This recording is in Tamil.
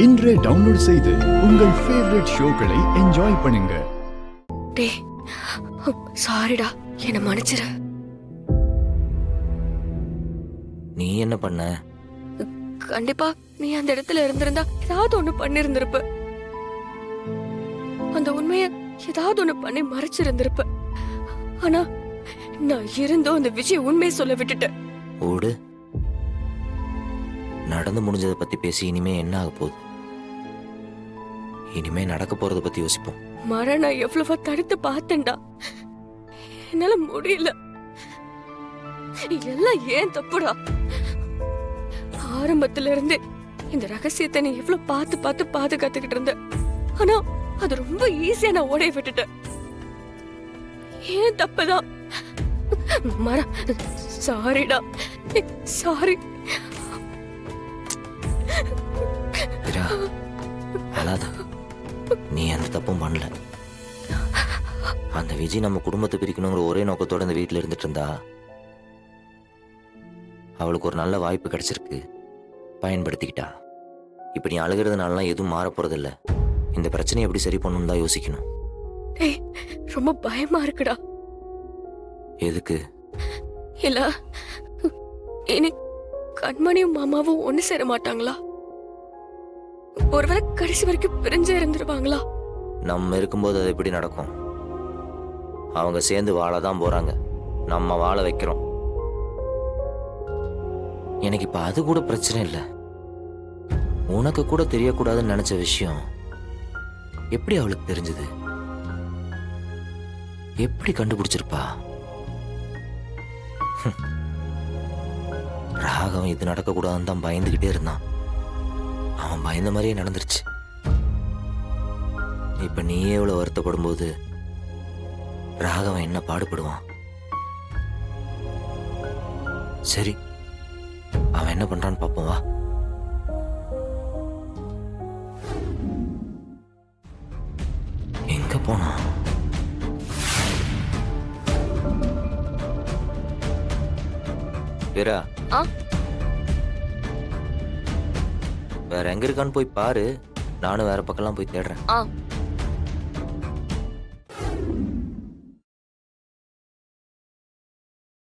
இன்றே டவுன்லோட் செய்து உங்கள் ஃபேவரட் ஷோக்களை என்ஜாய் பண்ணுங்க. டேய் சாரிடா, என்ன மன்னிச்சிரு. நீ என்ன பண்ண? கண்டிப்பா நீ அந்த இடத்துல இருந்திருந்தா ஏதாவது ஒண்ணு பண்ணிருந்திருப்ப. அந்த உண்மைய ஏதாவது ஒண்ணு பண்ணி மறைச்சிருந்திருப்ப. ஆனா நான் இருந்தும் அந்த விஜய் உண்மையை சொல்ல விட்டுட்டேன். ஓடு. நடந்து முடிஞ்சதை பத்தி பேசி இனிமே என்ன ஆக போகுது? இனிமே நடக்க போறதை பத்தி யோசிப்போம். மர நான் எவ்வளவோ தடுத்து பார்த்தேன்டா, என்னால முடியல. எல்லாம் ஏன் தப்புடா. ஆரம்பத்துல இருந்து இந்த ரகசியத்தை நீ எவ்வளவு பார்த்து பார்த்து பாதுகாத்துக்கிட்டு இருந்த. ஆனா அது ரொம்ப ஈஸியா நான் ஓடைய விட்டுட்டேன். ஏன் தப்புதான். மர சாரிடா, சாரி. நீ அந்த தப்பும் பண்ணல. அந்த விஜய் நம்ம குடும்பத்தை பிரிக்கணுங்கிற ஒரே நோக்கத்தோட இந்த வீட்டுல இருந்துட்டு இருந்தா அவளுக்கு ஒரு நல்ல வாய்ப்பு கிடைச்சிருக்கு, பயன்படுத்திக்கிட்டா. இப்ப நீ அழுகிறதுனாலாம் எதுவும் மாற போறதில்ல. இந்த பிரச்சனையை எப்படி சரி பண்ணணும் தான் யோசிக்கணும். ரொம்ப பயமா இருக்குடா. எதுக்கு? இல்ல, இனி கண்மணியும் மாமாவும் ஒண்ணு சேர மாட்டாங்களா? ஒருவேளை கடைசி வரைக்கும் பிரிஞ்சு இருந்துருவாங்களா? நம்ம இருக்கும்போது அது எப்படி நடக்கும்? அவங்க சேர்ந்து வாழதான் போறாங்க, நம்ம வாழ வைக்கிறோம். எனக்கு இப்ப அது கூட பிரச்சனை இல்லை. உனக்கு கூட தெரியக்கூடாதுன்னு நினைச்ச விஷயம் எப்படி அவளுக்கு தெரிஞ்சது? எப்படி கண்டுபிடிச்சிருப்பா? ராகவன் இது நடக்க கூடாதுன்னு தான் பயந்துகிட்டே இருந்தான். அவன் பயந்த மாதிரியே நடந்துருச்சு. இப்ப நீயே எவ்வளவு வருத்தப்படும் போது ராகவன் என்ன பாடுபடுவான்? சரி, அவன் என்ன பண்றான்னு பாப்போம் வா. எங்க போனான்? வீரா, வேற எங்க இருக்கான்னு போய் பாரு. நானும் வேற பக்கம்லாம் போய் தேடுறேன்.